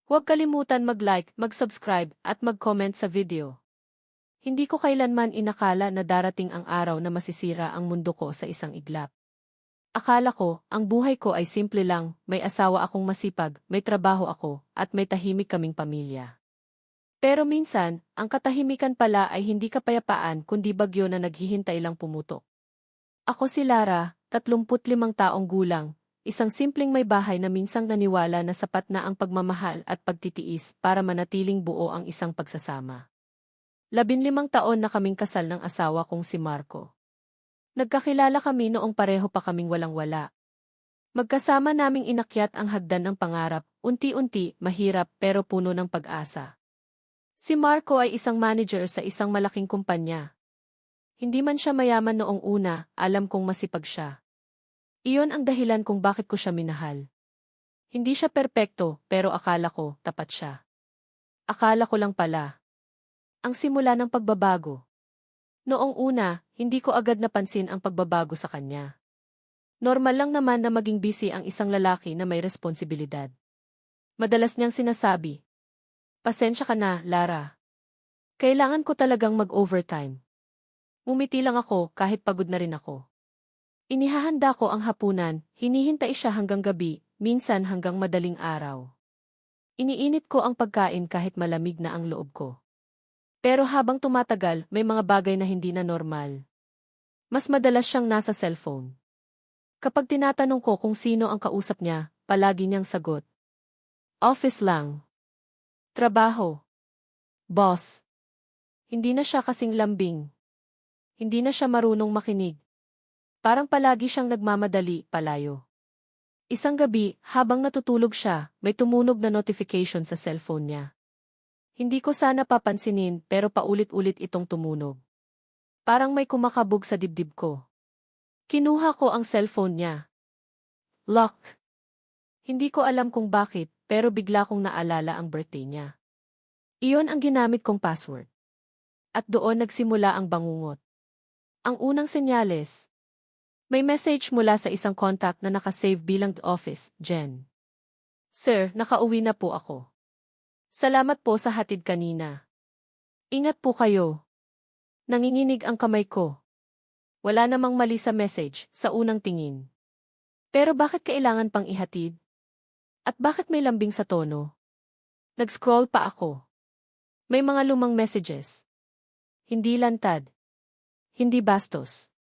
Huwag kalimutan mag-like, mag-subscribe, at mag-comment sa video. Hindi ko kailanman inakala na darating ang araw na masisira ang mundo ko sa isang iglap. Akala ko, ang buhay ko ay simple lang, may asawa akong masipag, may trabaho ako, at may tahimik kaming pamilya. Pero minsan, ang katahimikan pala ay hindi kapayapaan kundi bagyo na naghihintay lang pumutok. Ako si Lara, 35 taong gulang, isang simpleng may bahay na minsang naniwala na sapat na ang pagmamahal at pagtitiis para manatiling buo ang isang pagsasama. 15 taon na kaming kasal ng asawa kong si Marco. Nagkakilala kami noong pareho pa kaming walang-wala. Magkasama naming inakyat ang hagdan ng pangarap, unti-unti, mahirap pero puno ng pag-asa. Si Marco ay isang manager sa isang malaking kumpanya. Hindi man siya mayaman noong una, alam kong masipag siya. Iyon ang dahilan kung bakit ko siya minahal. Hindi siya perpekto, pero akala ko, tapat siya. Akala ko lang pala. Ang simula ng pagbabago. Noong una, hindi ko agad napansin ang pagbabago sa kanya. Normal lang naman na maging busy ang isang lalaki na may responsibilidad. Madalas niyang sinasabi, "Pasensya ka na, Lara. Kailangan ko talagang mag-overtime." Umiti lang ako kahit pagod na rin ako. Inihahanda ko ang hapunan, hinihintay siya hanggang gabi, minsan hanggang madaling araw. Iniinit ko ang pagkain kahit malamig na ang loob ko. Pero habang tumatagal, may mga bagay na hindi na normal. Mas madalas siyang nasa cellphone. Kapag tinatanong ko kung sino ang kausap niya, palagi niyang sagot, "Office lang. Trabaho. Boss." Hindi na siya kasing lambing. Hindi na siya marunong makinig. Parang palagi siyang nagmamadali, palayo. Isang gabi, habang natutulog siya, may tumunog na notification sa cellphone niya. Hindi ko sana papansinin pero paulit-ulit itong tumunog. Parang may kumakabog sa dibdib ko. Kinuha ko ang cellphone niya. Lock. Hindi ko alam kung bakit, pero bigla kong naalala ang birthday niya. Iyon ang ginamit kong password. At doon nagsimula ang bangungot. Ang unang senyales. May message mula sa isang contact na nakasave bilang office, Jen. "Sir, nakauwi na po ako. Salamat po sa hatid kanina. Ingat po kayo." Nanginginig ang kamay ko. Wala namang mali sa message, sa unang tingin. Pero bakit kailangan pang ihatid? At bakit may lambing sa tono? Nag-scroll pa ako. May mga lumang messages. Hindi lantad. Hindi bastos.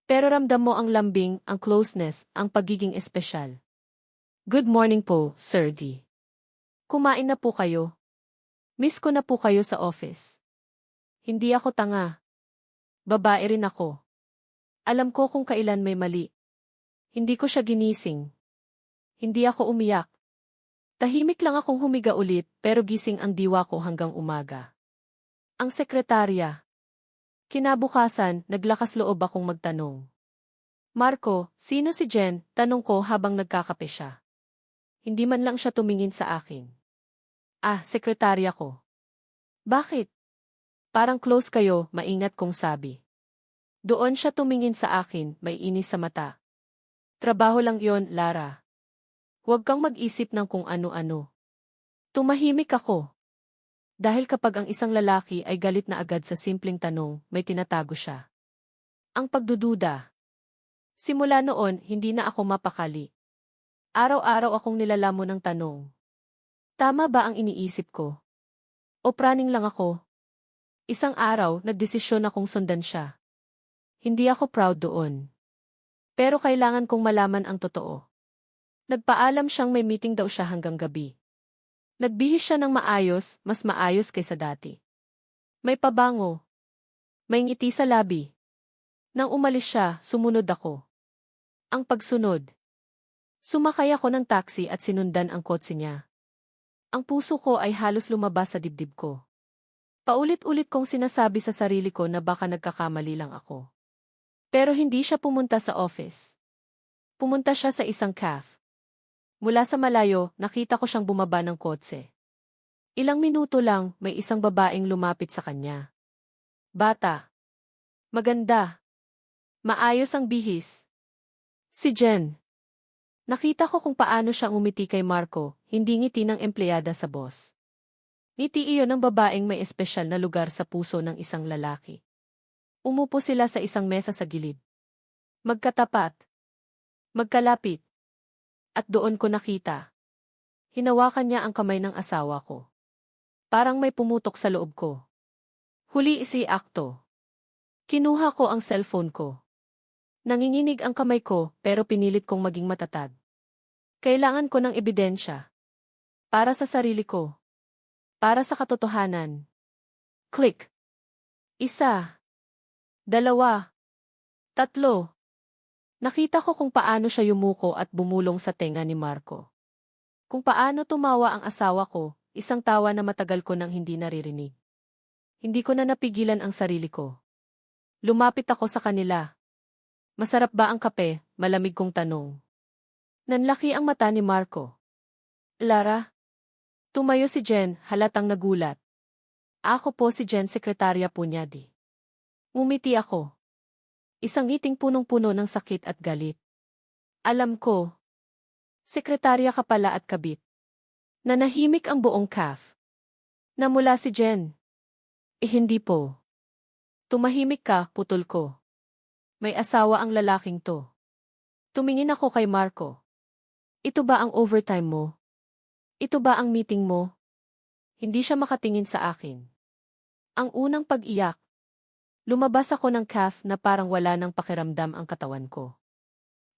Pero ramdam mo ang lambing, ang closeness, ang pagiging espesyal. "Good morning po, Sir D. Kumain na po kayo? Miss ko na po kayo sa office." Hindi ako tanga. Babae rin ako. Alam ko kung kailan may mali. Hindi ko siya ginising. Hindi ako umiyak. Tahimik lang akong humiga ulit pero gising ang diwa ko hanggang umaga. Ang sekretarya. Kinabukasan, naglakas loob akong magtanong. "Marco, sino si Jen?" tanong ko habang nagkakape siya. Hindi man lang siya tumingin sa akin. "Ah, sekretarya ko." "Bakit?" "Parang close kayo," maingat kong sabi. Doon siya tumingin sa akin, may inis sa mata. "Trabaho lang yon, Lara. Huwag kang mag-isip ng kung ano-ano." Tumahimik ako. Dahil kapag ang isang lalaki ay galit na agad sa simpleng tanong, may tinatago siya. Ang pagdududa. Simula noon, hindi na ako mapakali. Araw-araw akong nilalamon ng tanong. Tama ba ang iniisip ko? O praning lang ako? Isang araw, nagdesisyon akong sundan siya. Hindi ako proud doon. Pero kailangan kong malaman ang totoo. Nagpaalam siyang may meeting daw siya hanggang gabi. Nagbihis siya ng maayos, mas maayos kaysa dati. May pabango. May ngiti sa labi. Nang umalis siya, sumunod ako. Ang pagsunod. Sumakay ako ng taxi at sinundan ang kotse niya. Ang puso ko ay halos lumabas sa dibdib ko. Paulit-ulit kong sinasabi sa sarili ko na baka nagkakamali lang ako. Pero hindi siya pumunta sa office. Pumunta siya sa isang cafe. Mula sa malayo, nakita ko siyang bumaba ng kotse. Ilang minuto lang, may isang babaeng lumapit sa kanya. Bata. Maganda. Maayos ang bihis. Si Jen. Nakita ko kung paano siya umiti kay Marco, hindi ngiti ng empleyada sa boss. Ngiti iyon ng babaeng may espesyal na lugar sa puso ng isang lalaki. Umupo sila sa isang mesa sa gilid. Magkatapat. Magkalapit. At doon ko nakita. Hinawakan niya ang kamay ng asawa ko. Parang may pumutok sa loob ko. Huli si akto. Kinuha ko ang cellphone ko. Nanginginig ang kamay ko pero pinilit kong maging matatag. Kailangan ko ng ebidensya. Para sa sarili ko. Para sa katotohanan. Click. 1, 2, 3. Nakita ko kung paano siya yumuko at bumulong sa tenga ni Marco. Kung paano tumawa ang asawa ko, isang tawa na matagal ko nang hindi naririnig. Hindi ko na napigilan ang sarili ko. Lumapit ako sa kanila. Masarap ba ang kape? Malamig kong tanong. Nanlaki ang mata ni Marco. Lara? Tumayo si Jen, halatang nagulat. Ako po si Jen, sekretarya po niya di. Ngumiti ako. Isang ngiting punong-puno ng sakit at galit. Alam ko. Sekretarya ka pala at kabit. Nanahimik ang buong CAF. Namula si Jen. Hindi po. Tumahimik ka, putol ko. May asawa ang lalaking to. Tumingin ako kay Marco. Ito ba ang overtime mo? Ito ba ang meeting mo? Hindi siya makatingin sa akin. Ang unang pag-iyak. Lumabas ako ng CAF na parang wala nang pakiramdam ang katawan ko.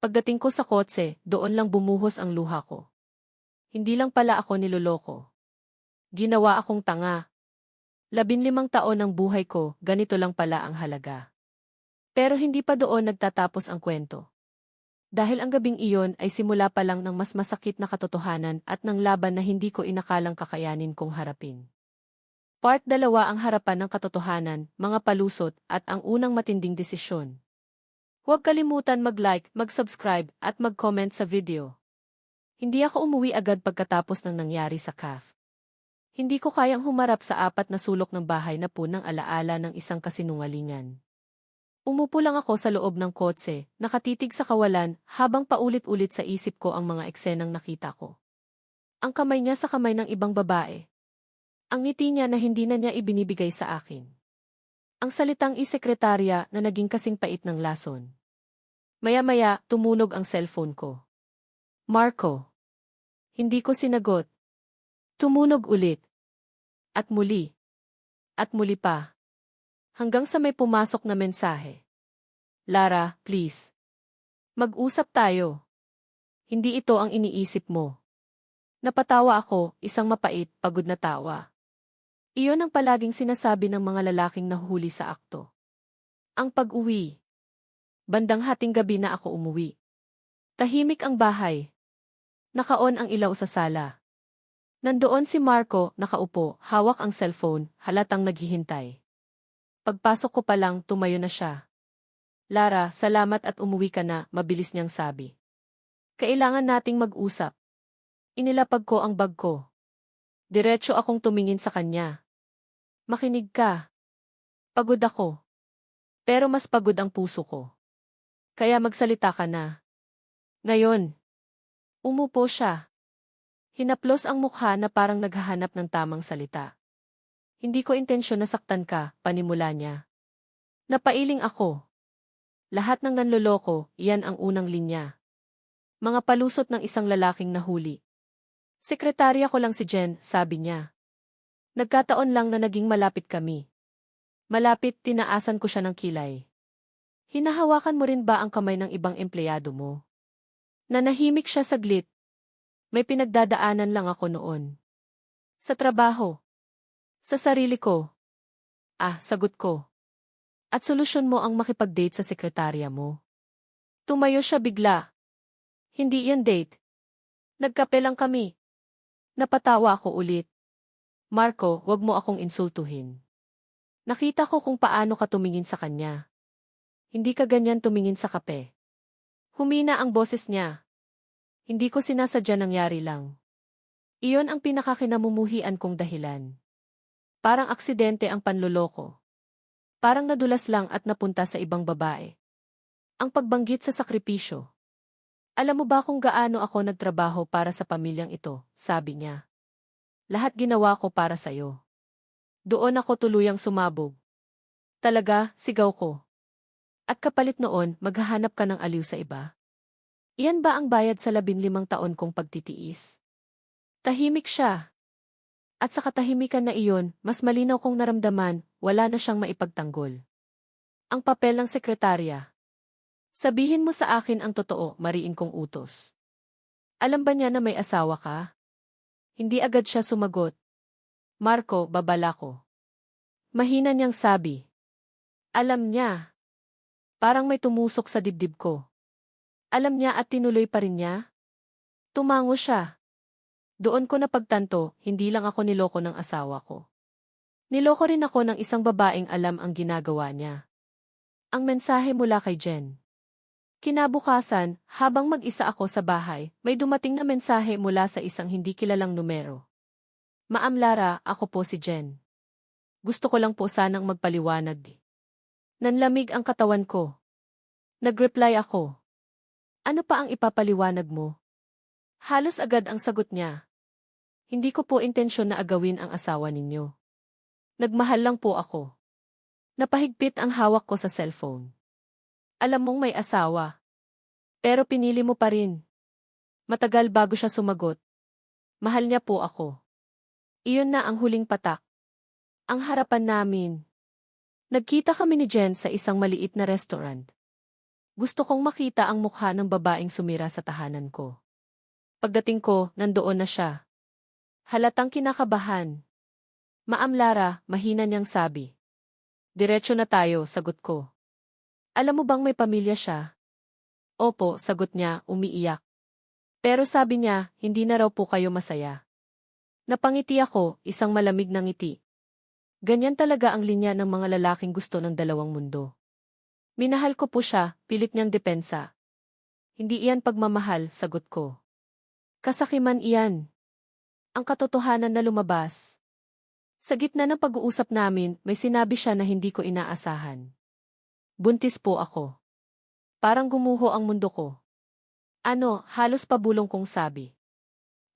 Pagdating ko sa kotse, doon lang bumuhos ang luha ko. Hindi lang pala ako niloloko. Ginawa akong tanga. 15 taon ng buhay ko, ganito lang pala ang halaga. Pero hindi pa doon nagtatapos ang kwento. Dahil ang gabing iyon ay simula pa lang ng mas masakit na katotohanan at ng laban na hindi ko inakalang kakayanin kong harapin. Part 2 ang harapan ng katotohanan, mga palusot, at ang unang matinding desisyon. Huwag kalimutan mag-like, mag-subscribe, at mag-comment sa video. Hindi ako umuwi agad pagkatapos ng nangyari sa CAF. Hindi ko kayang humarap sa 4 na sulok ng bahay na punang alaala ng isang kasinungalingan. Umupo lang ako sa loob ng kotse, nakatitig sa kawalan, habang paulit-ulit sa isip ko ang mga eksenang nakita ko. Ang kamay niya sa kamay ng ibang babae. Ang ngiti niya na hindi na niya ibinibigay sa akin. Ang salitang isekretarya na naging kasing pait ng lason. Maya-maya, tumunog ang cellphone ko. Marco. Hindi ko sinagot. Tumunog ulit. At muli. At muli pa. Hanggang sa may pumasok na mensahe. Lara, please. Mag-usap tayo. Hindi ito ang iniisip mo. Napatawa ako, isang mapait, pagod na tawa. Iyon ang palaging sinasabi ng mga lalaking nahuhuli sa akto. Ang pag-uwi. Bandang hating gabi na ako umuwi. Tahimik ang bahay. Nakaon ang ilaw sa sala. Nandoon si Marco, nakaupo, hawak ang cellphone, halatang naghihintay. Pagpasok ko pa lang, tumayo na siya. Lara, salamat at umuwi ka na, mabilis niyang sabi. Kailangan nating mag-usap. Inilapag ko ang bag ko. Diretso akong tumingin sa kanya. Makinig ka. Pagod ako. Pero mas pagod ang puso ko. Kaya magsalita ka na. Ngayon. Umupo siya. Hinaplos ang mukha na parang naghahanap ng tamang salita. Hindi ko intensyon na saktan ka, panimula niya. Napailing ako. Lahat ng nanloloko, iyan ang unang linya. Mga palusot ng isang lalaking nahuli. Sekretarya ko lang si Jen, sabi niya. Nagkataon lang na naging malapit kami. Malapit, tinaasan ko siya ng kilay. Hinahawakan mo rin ba ang kamay ng ibang empleyado mo? Nanahimik siya saglit. May pinagdadaanan lang ako noon. Sa trabaho. Sa sarili ko. Sagot ko. At solusyon mo ang makipag-date sa sekretarya mo. Tumayo siya bigla. Hindi yan date. Nagkape lang kami. Napatawa ako ulit. Marco, wag mo akong insultuhin. Nakita ko kung paano ka tumingin sa kanya. Hindi ka ganyan tumingin sa kape. Humina ang boses niya. Hindi ko sinasadya, nangyari lang. Iyon ang pinakakinamumuhian kong dahilan. Parang aksidente ang panloloko. Parang nadulas lang at napunta sa ibang babae. Ang pagbanggit sa sakripisyo. Alam mo ba kung gaano ako nagtrabaho para sa pamilyang ito, sabi niya. Lahat ginawa ko para sa'yo. Doon ako tuluyang sumabog. Talaga, sigaw ko. At kapalit noon, maghahanap ka ng aliw sa iba? Iyan ba ang bayad sa 15 taon kong pagtitiis? Tahimik siya. At sa katahimikan na iyon, mas malinaw kong naramdaman, wala na siyang maipagtanggol. Ang papel ng sekretarya. Sabihin mo sa akin ang totoo, mariin kong utos. Alam ba niya na may asawa ka? Hindi agad siya sumagot. Marco, babala ko. Mahina niyang sabi. Alam niya. Parang may tumusok sa dibdib ko. Alam niya at tinuloy pa rin niya? Tumango siya. Doon ko napagtanto, hindi lang ako niloko ng asawa ko. Niloko rin ako ng isang babaeng alam ang ginagawa niya. Ang mensahe mula kay Jen. Kinabukasan, habang mag-isa ako sa bahay, may dumating na mensahe mula sa isang hindi kilalang numero. Ma'am Lara, ako po si Jen. Gusto ko lang po sanang magpaliwanag. Nanlamig ang katawan ko. Nag-reply ako. Ano pa ang ipapaliwanag mo? Halos agad ang sagot niya. Hindi ko po intensyon na agawin ang asawa ninyo. Nagmahal lang po ako. Napahigpit ang hawak ko sa cellphone. Alam mong may asawa. Pero pinili mo pa rin. Matagal bago siya sumagot. Mahal niya po ako. Iyon na ang huling patak. Ang harapan namin. Nagkita kami ni Jen sa isang maliit na restaurant. Gusto kong makita ang mukha ng babaeng sumira sa tahanan ko. Pagdating ko, nandoon na siya. Halatang kinakabahan. Ma'am Lara, mahina niyang sabi. Diretso na tayo, sagot ko. Alam mo bang may pamilya siya? Opo, sagot niya, umiiyak. Pero sabi niya, hindi na raw po kayo masaya. Napangiti ako, isang malamig na ngiti. Ganyan talaga ang linya ng mga lalaking gusto ng dalawang mundo. Minahal ko po siya, pilit niyang depensa. Hindi iyan pagmamahal, sagot ko. Kasakiman iyan. Ang katotohanan na lumabas. Sa gitna ng pag-uusap namin, may sinabi siya na hindi ko inaasahan. Buntis po ako. Parang gumuho ang mundo ko. Ano, halos pabulong kong sabi.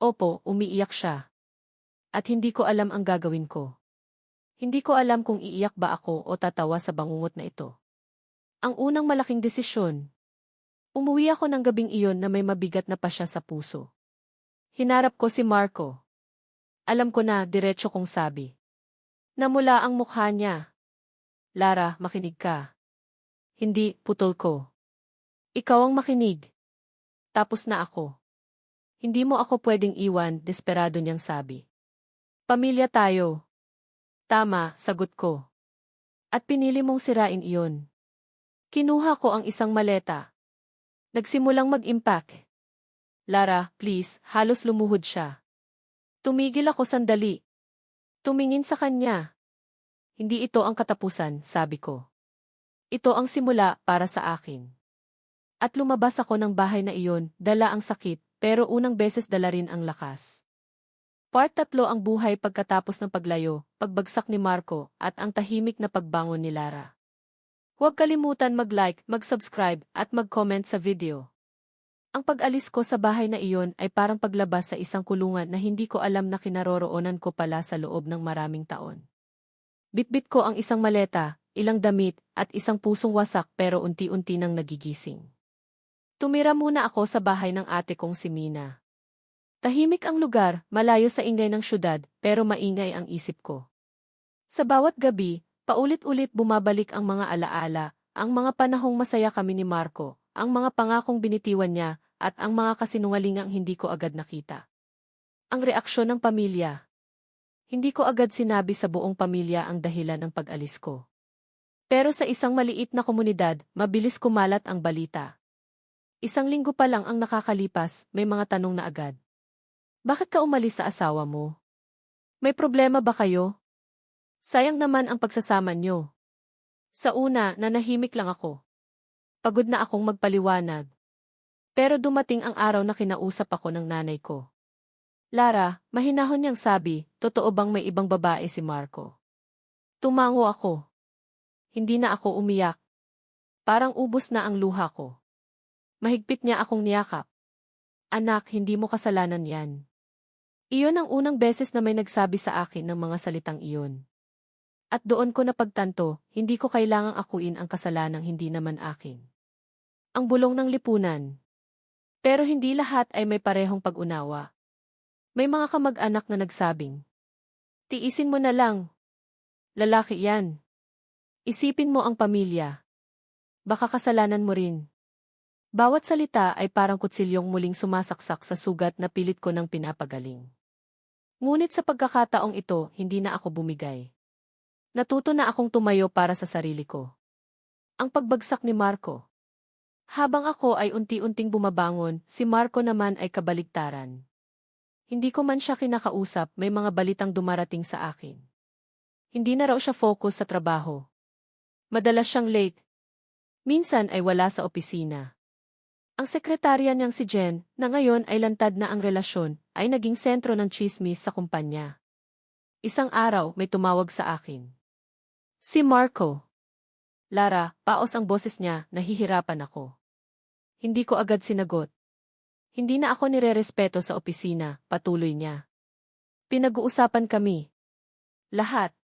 Opo, umiiyak siya. At hindi ko alam ang gagawin ko. Hindi ko alam kung iiyak ba ako o tatawa sa bangungot na ito. Ang unang malaking desisyon. Umuwi ako ng gabing iyon na may mabigat na pasya sa puso. Hinarap ko si Marco. Alam ko na, diretso kong sabi. Namula ang mukha niya. Lara, makinig ka. Hindi, putol ko. Ikaw ang makinig. Tapos na ako. Hindi mo ako pwedeng iwan, desperado niyang sabi. Pamilya tayo. Tama, sagot ko. At pinili mong sirain iyon. Kinuha ko ang isang maleta. Nagsimulang mag-impact. Lara, please, halos lumuhod siya. Tumigil ako sandali. Tumingin sa kanya. Hindi ito ang katapusan, sabi ko. Ito ang simula para sa akin. At lumabas ako ng bahay na iyon, dala ang sakit, pero unang beses dala rin ang lakas. Part 3 ang buhay pagkatapos ng paglayo, pagbagsak ni Marco, at ang tahimik na pagbangon ni Lara. Huwag kalimutan mag-like, mag-subscribe, at mag-comment sa video. Ang pag-alis ko sa bahay na iyon ay parang paglabas sa isang kulungan na hindi ko alam na kinaroroonan ko pala sa loob ng maraming taon. Bitbit ko ang isang maleta, ilang damit, at isang pusong wasak pero unti-unti nang nagigising. Tumira muna ako sa bahay ng ate kong si Mina. Tahimik ang lugar, malayo sa ingay ng syudad, pero maingay ang isip ko. Sa bawat gabi, paulit-ulit bumabalik ang mga alaala, ang mga panahong masaya kami ni Marco, ang mga pangakong binitiwan niya, at ang mga kasinungalingang hindi ko agad nakita. Ang reaksyon ng pamilya. Hindi ko agad sinabi sa buong pamilya ang dahilan ng pag-alis ko. Pero sa isang maliit na komunidad, mabilis kumalat ang balita. Isang linggo pa lang ang nakakalipas, may mga tanong na agad. Bakit ka umalis sa asawa mo? May problema ba kayo? Sayang naman ang pagsasama nyo. Sa una, nanahimik lang ako. Pagod na akong magpaliwanag. Pero dumating ang araw na kinausap ako ng nanay ko. Lara, mahinahon niyang sabi, totoo bang may ibang babae si Marco? Tumango ako. Hindi na ako umiyak. Parang ubos na ang luha ko. Mahigpit niya akong niyakap. Anak, hindi mo kasalanan yan. Iyon ang unang beses na may nagsabi sa akin ng mga salitang iyon. At doon ko napagtanto, hindi ko kailangang akuin ang kasalanang hindi naman akin. Ang bulong ng lipunan. Pero hindi lahat ay may parehong pag-unawa. May mga kamag-anak na nagsabing, tiisin mo na lang. Lalaki yan. Isipin mo ang pamilya. Baka kasalanan mo rin. Bawat salita ay parang kutsilyong muling sumasaksak sa sugat na pilit ko nang pinapagaling. Ngunit sa pagkakataong ito, hindi na ako bumigay. Natuto na akong tumayo para sa sarili ko. Ang pagbagsak ni Marco. Habang ako ay unti-unting bumabangon, si Marco naman ay kabaligtaran. Hindi ko man siya kinakausap, may mga balitang dumarating sa akin. Hindi na raw siya focus sa trabaho. Madalas siyang late. Minsan ay wala sa opisina. Ang sekretarya niyang si Jen, na ngayon ay lantad na ang relasyon, ay naging sentro ng tsismis sa kumpanya. Isang araw may tumawag sa akin. Si Marco. Lara, paos ang boses niya, nahihirapan ako. Hindi ko agad sinagot. Hindi na ako nirerespeto sa opisina, patuloy niya. Pinag-uusapan kami. Lahat.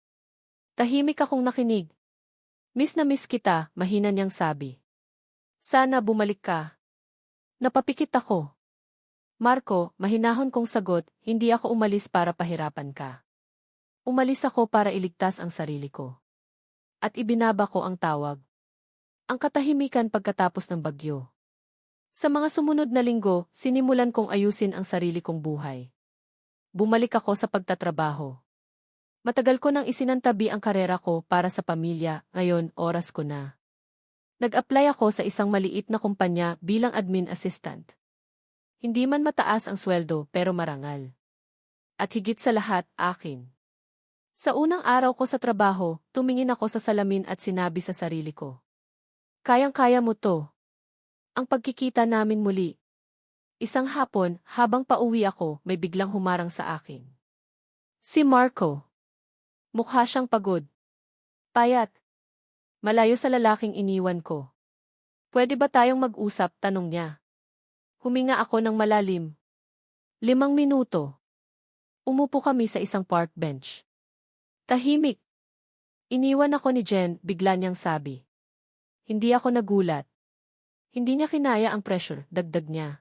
Tahimik akong nakinig. Miss na miss kita, mahina niyang sabi. Sana bumalik ka. Napapikit ako. Marco, mahinahon kong sagot, hindi ako umalis para pahirapan ka. Umalis ako para iligtas ang sarili ko. At ibinaba ko ang tawag. Ang katahimikan pagkatapos ng bagyo. Sa mga sumunod na linggo, sinimulan kong ayusin ang sarili kong buhay. Bumalik ako sa pagtatrabaho. Matagal ko nang isinantabi ang karera ko para sa pamilya, ngayon oras ko na. Nag-apply ako sa isang maliit na kumpanya bilang admin assistant. Hindi man mataas ang sweldo pero marangal. At higit sa lahat, akin. Sa unang araw ko sa trabaho, tumingin ako sa salamin at sinabi sa sarili ko. Kayang-kaya mo to. Ang pagkikita namin muli. Isang hapon, habang pauwi ako, may biglang humarang sa akin. Si Marco. Mukha siyang pagod. Payat. Malayo sa lalaking iniwan ko. Pwede ba tayong mag-usap, tanong niya. Huminga ako ng malalim. 5 minuto. Umupo kami sa isang park bench. Tahimik. Iniwan ako ni Jen, bigla niyang sabi. Hindi ako nagulat. Hindi niya kinaya ang pressure, dagdag niya.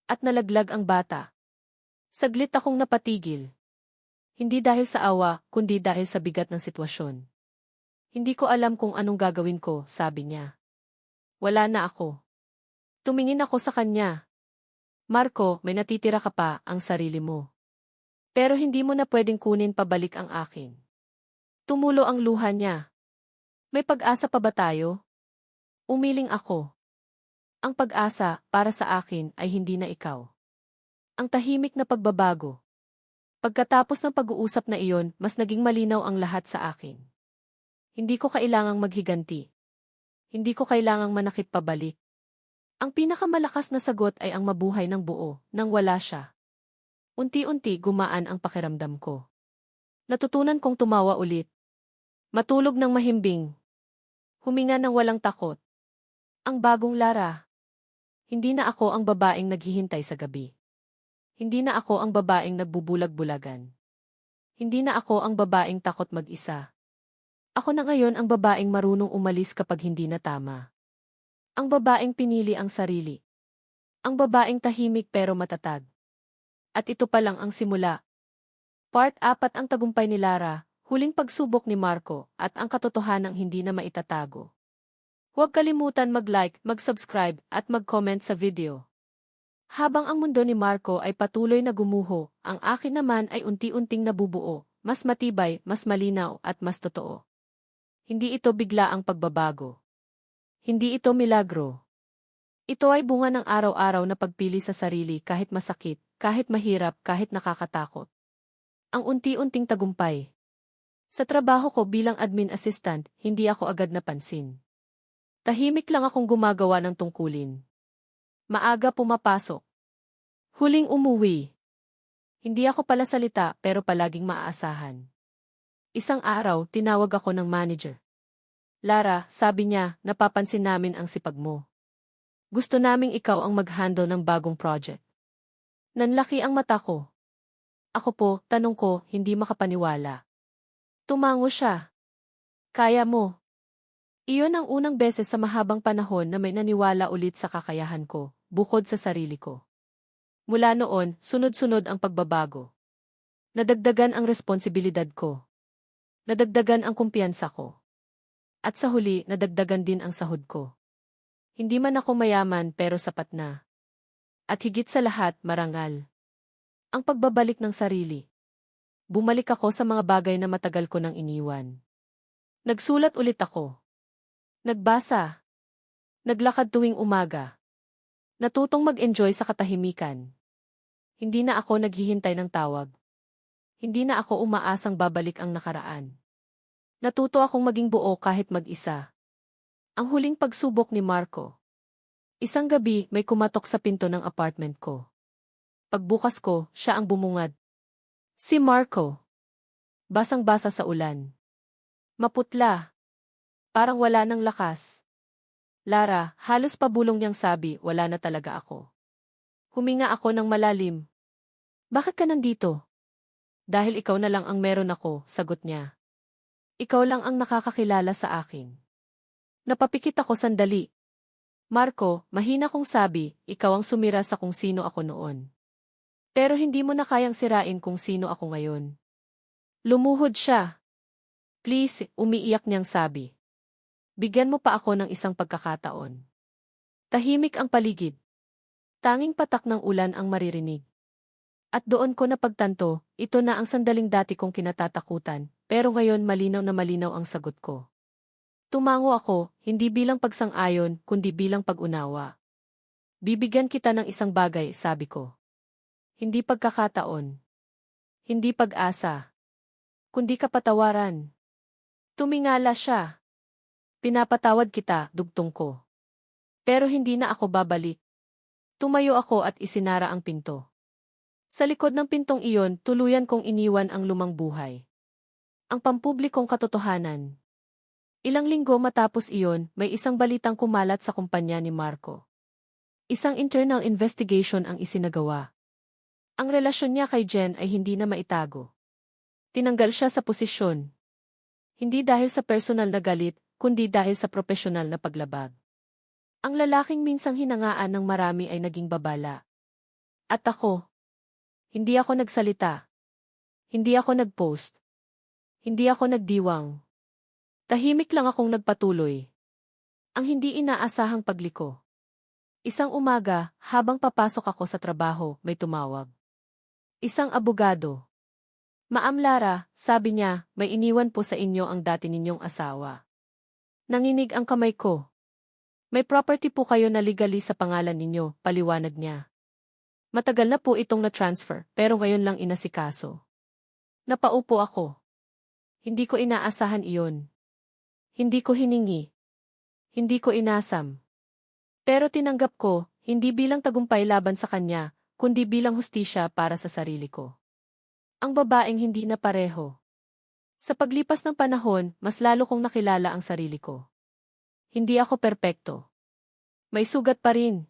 At nalaglag ang bata. Saglit akong napatigil. Hindi dahil sa awa, kundi dahil sa bigat ng sitwasyon. Hindi ko alam kung anong gagawin ko, sabi niya. Wala na ako. Tumingin ako sa kanya. Marco, may natitira ka pa, ang sarili mo. Pero hindi mo na pwedeng kunin pabalik ang akin. Tumulo ang luha niya. May pag-asa pa ba tayo? Umiling ako. Ang pag-asa, para sa akin, ay hindi na ikaw. Ang tahimik na pagbabago. Pagkatapos ng pag-uusap na iyon, mas naging malinaw ang lahat sa akin. Hindi ko kailangang maghiganti. Hindi ko kailangang manakit pabalik. Ang pinakamalakas na sagot ay ang mabuhay ng buo, nang wala siya. Unti-unti gumaan ang pakiramdam ko. Natutunan kong tumawa ulit. Matulog ng mahimbing. Huminga ng walang takot. Ang bagong Lara. Hindi na ako ang babaeng naghihintay sa gabi. Hindi na ako ang babaeng nagbubulag-bulagan. Hindi na ako ang babaeng takot mag-isa. Ako na ngayon ang babaeng marunong umalis kapag hindi na tama. Ang babaeng pinili ang sarili. Ang babaeng tahimik pero matatag. At ito pa lang ang simula. Part 4 ang tagumpay ni Lara, huling pagsubok ni Marco, at ang katotohanang hindi na maitatago. Huwag kalimutan mag-like, mag-subscribe, at mag-comment sa video. Habang ang mundo ni Marco ay patuloy na gumuho, ang akin naman ay unti-unting nabubuo, mas matibay, mas malinaw, at mas totoo. Hindi ito bigla ang pagbabago. Hindi ito milagro. Ito ay bunga ng araw-araw na pagpili sa sarili kahit masakit, kahit mahirap, kahit nakakatakot. Ang unti-unting tagumpay. Sa trabaho ko bilang admin assistant, hindi ako agad napansin. Tahimik lang akong gumagawa ng tungkulin. Maaga pumapasok. Huling umuwi. Hindi ako pala salita pero palaging maaasahan. Isang araw, tinawag ako ng manager. Lara, sabi niya, napapansin namin ang sipag mo. Gusto naming ikaw ang mag-handle ng bagong project. Nanlaki ang mata ko. Ako po, tanong ko, hindi makapaniwala. Tumango siya. Kaya mo. Iyon ang unang beses sa mahabang panahon na may naniwala ulit sa kakayahan ko, bukod sa sarili ko. Mula noon, sunod-sunod ang pagbabago. Nadagdagan ang responsibilidad ko. Nadagdagan ang kumpiyansa ko. At sa huli, nadagdagan din ang sahod ko. Hindi man ako mayaman pero sapat na. At higit sa lahat, marangal. Ang pagbabalik ng sarili. Bumalik ako sa mga bagay na matagal ko nang iniwan. Nagsulat ulit ako. Nagbasa. Naglakad tuwing umaga. Natutong mag-enjoy sa katahimikan. Hindi na ako naghihintay ng tawag. Hindi na ako umaasang babalik ang nakaraan. Natuto akong maging buo kahit mag-isa. Ang huling pagsubok ni Marco. Isang gabi, may kumatok sa pinto ng apartment ko. Pagbukas ko, siya ang bumungad. Si Marco. Basang-basa sa ulan. Maputla. Parang wala ng lakas. Lara, halos pabulong niyang sabi, wala na talaga ako. Huminga ako ng malalim. Bakit ka nandito? Dahil ikaw na lang ang meron ako, sagot niya. Ikaw lang ang nakakakilala sa akin. Napapikit ako sandali. Marco, mahina kong sabi, ikaw ang sumira sa kung sino ako noon. Pero hindi mo na kayang sirain kung sino ako ngayon. Lumuhod siya. Please, umiiyak niyang sabi. Bigyan mo pa ako ng isang pagkakataon. Tahimik ang paligid. Tanging patak ng ulan ang maririnig. At doon ko napagtanto, ito na ang sandaling dati kong kinatatakutan, pero ngayon malinaw na malinaw ang sagot ko. Tumango ako, hindi bilang pagsang-ayon, kundi bilang pag-unawa. Bibigyan kita ng isang bagay, sabi ko. Hindi pagkakataon. Hindi pag-asa. Kundi kapatawaran. Tumingala siya. Pinapatawad kita, dugtong ko. Pero hindi na ako babalik. Tumayo ako at isinara ang pinto. Sa likod ng pintong iyon, tuluyan kong iniwan ang lumang buhay. Ang pampublikong katotohanan. Ilang linggo matapos iyon, may isang balitang kumalat sa kumpanya ni Marco. Isang internal investigation ang isinagawa. Ang relasyon niya kay Jen ay hindi na maitago. Tinanggal siya sa posisyon. Hindi dahil sa personal na galit, kundi dahil sa profesional na paglabag. Ang lalaking minsang hinangaan ng marami ay naging babala. At ako, hindi ako nagsalita. Hindi ako nagpost. Hindi ako nagdiwang. Tahimik lang akong nagpatuloy. Ang hindi inaasahang pagliko. Isang umaga, habang papasok ako sa trabaho, may tumawag. Isang abogado. Ma'am Lara, sabi niya, may iniwan po sa inyo ang dati ninyong asawa. Nanginig ang kamay ko. May property po kayo na legally sa pangalan ninyo, paliwanag niya. Matagal na po itong na-transfer, pero ngayon lang inasikaso. Napaupo ako. Hindi ko inaasahan iyon. Hindi ko hiningi. Hindi ko inasam. Pero tinanggap ko, hindi bilang tagumpay laban sa kanya, kundi bilang hustisya para sa sarili ko. Ang babaeng hindi na pareho. Sa paglipas ng panahon, mas lalo kong nakilala ang sarili ko. Hindi ako perpekto. May sugat pa rin.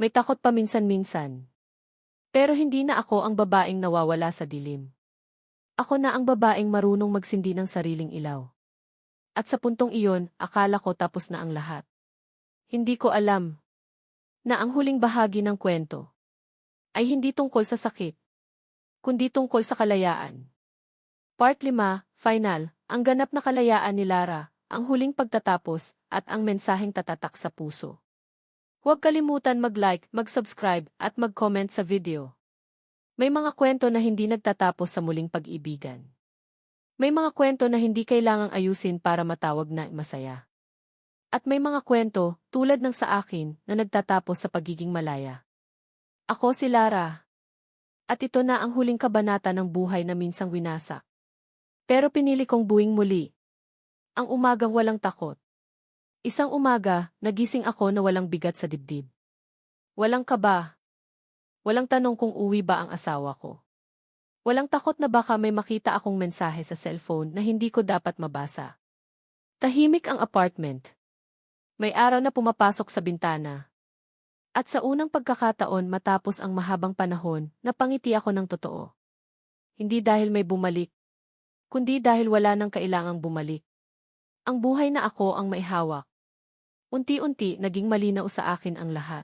May takot pa minsan-minsan. Pero hindi na ako ang babaeng nawawala sa dilim. Ako na ang babaeng marunong magsindi ng sariling ilaw. At sa puntong iyon, akala ko tapos na ang lahat. Hindi ko alam na ang huling bahagi ng kwento ay hindi tungkol sa sakit, kundi tungkol sa kalayaan. Part 5, Final, ang ganap na kalayaan ni Lara, ang huling pagtatapos, at ang mensaheng tatatak sa puso. Huwag kalimutan mag-like, mag-subscribe, at mag-comment sa video. May mga kwento na hindi nagtatapos sa muling pag-ibigan. May mga kwento na hindi kailangang ayusin para matawag na masaya. At may mga kwento, tulad ng sa akin, na nagtatapos sa pagiging malaya. Ako si Lara. At ito na ang huling kabanata ng buhay na minsang winasak. Pero pinili kong buwing muli. Ang umagang walang takot. Isang umaga, nagising ako na walang bigat sa dibdib. Walang kaba. Walang tanong kung uwi ba ang asawa ko. Walang takot na baka may makita akong mensahe sa cellphone na hindi ko dapat mabasa. Tahimik ang apartment. May araw na pumapasok sa bintana. At sa unang pagkakataon matapos ang mahabang panahon, napangiti ako ng totoo. Hindi dahil may bumalik, kundi dahil wala nang kailangang bumalik. Ang buhay na ako ang maihawak. Unti-unti naging malinaw sa akin ang lahat.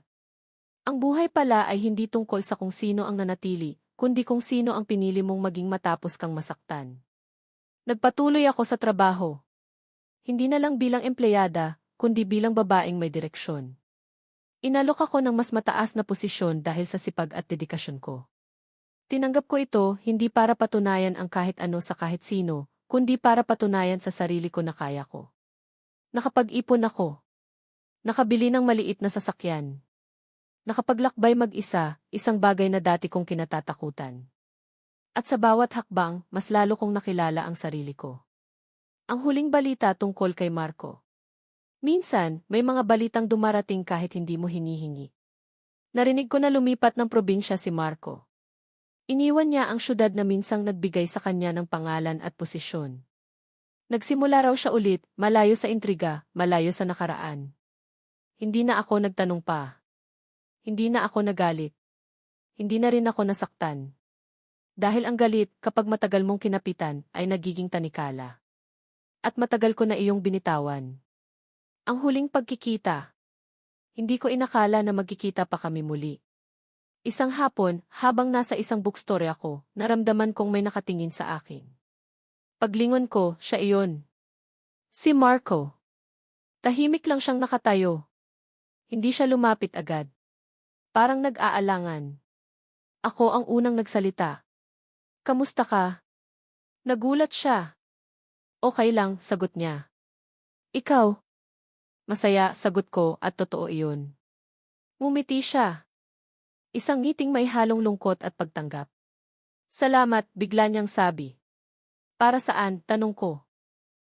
Ang buhay pala ay hindi tungkol sa kung sino ang nanatili, kundi kung sino ang pinili mong maging matapos kang masaktan. Nagpatuloy ako sa trabaho. Hindi na lang bilang empleyada, kundi bilang babaeng may direksyon. Inalok ako ng mas mataas na posisyon dahil sa sipag at dedikasyon ko. Tinanggap ko ito hindi para patunayan ang kahit ano sa kahit sino, kundi para patunayan sa sarili ko na kaya ko. Nakapag-ipon ako. Nakabili ng maliit na sasakyan. Nakapaglakbay mag-isa, isang bagay na dati kong kinatatakutan. At sa bawat hakbang, mas lalo kong nakilala ang sarili ko. Ang huling balita tungkol kay Marco. Minsan, may mga balitang dumarating kahit hindi mo hinihingi. Narinig ko na lumipat ng probinsya si Marco. Iniwan niya ang syudad na minsang nagbigay sa kanya ng pangalan at posisyon. Nagsimula raw siya ulit, malayo sa intriga, malayo sa nakaraan. Hindi na ako nagtanong pa. Hindi na ako nagalit. Hindi na rin ako nasaktan. Dahil ang galit, kapag matagal mong kinapitan, ay nagiging tanikala. At matagal ko na iyong binitawan. Ang huling pagkikita. Hindi ko inakala na magkikita pa kami muli. Isang hapon, habang nasa isang bookstore ako, naramdaman kong may nakatingin sa akin. Paglingon ko, siya iyon. Si Marco. Tahimik lang siyang nakatayo. Hindi siya lumapit agad. Parang nag-aalangan. Ako ang unang nagsalita. Kamusta ka? Nagulat siya. Okay lang, sagot niya. Ikaw? Masaya, sagot ko, at totoo iyon. Ngumiti siya. Isang ngiting may halong lungkot at pagtanggap. Salamat, bigla niyang sabi. Para saan, tanong ko.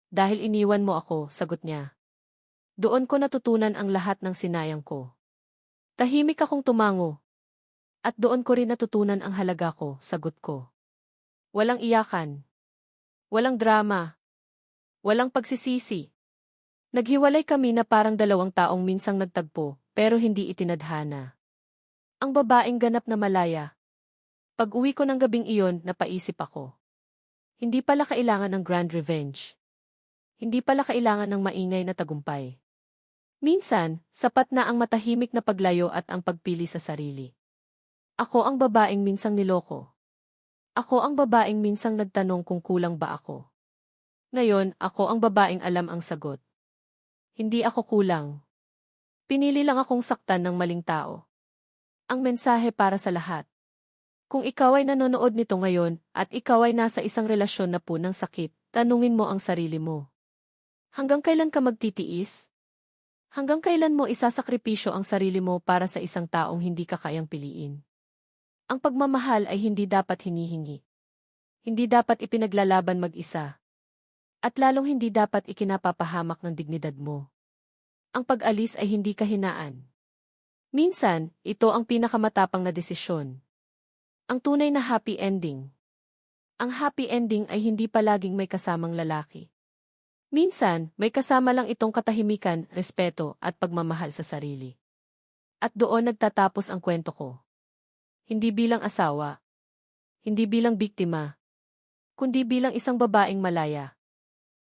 Dahil iniwan mo ako, sagot niya. Doon ko natutunan ang lahat ng sinayang ko. Tahimik akong tumango. At doon ko rin natutunan ang halaga ko, sagot ko. Walang iyakan. Walang drama. Walang pagsisisi. Naghiwalay kami na parang dalawang taong minsang nagtagpo, pero hindi itinadhana. Ang babaeng ganap na malaya. Pag-uwi ko ng gabing iyon, napaisip ako. Hindi pala kailangan ng grand revenge. Hindi pala kailangan ng maingay na tagumpay. Minsan, sapat na ang matahimik na paglayo at ang pagpili sa sarili. Ako ang babaeng minsang niloko. Ako ang babaeng minsang nagtanong kung kulang ba ako. Ngayon, ako ang babaeng alam ang sagot. Hindi ako kulang. Pinili lang akong saktan ng maling tao. Ang mensahe para sa lahat. Kung ikaw ay nanonood nito ngayon at ikaw ay nasa isang relasyon na punang sakit, tanungin mo ang sarili mo. Hanggang kailan ka magtitiis? Hanggang kailan mo isasakripisyo ang sarili mo para sa isang taong hindi ka kayang piliin? Ang pagmamahal ay hindi dapat hinihingi. Hindi dapat ipinaglalaban mag-isa. At lalong hindi dapat ikinapapahamak ng dignidad mo. Ang pag-alis ay hindi kahinaan. Minsan, ito ang pinakamatapang na desisyon. Ang tunay na happy ending. Ang happy ending ay hindi palaging may kasamang lalaki. Minsan, may kasama lang itong katahimikan, respeto, at pagmamahal sa sarili. At doon nagtatapos ang kwento ko. Hindi bilang asawa. Hindi bilang biktima. Kundi bilang isang babaeng malaya.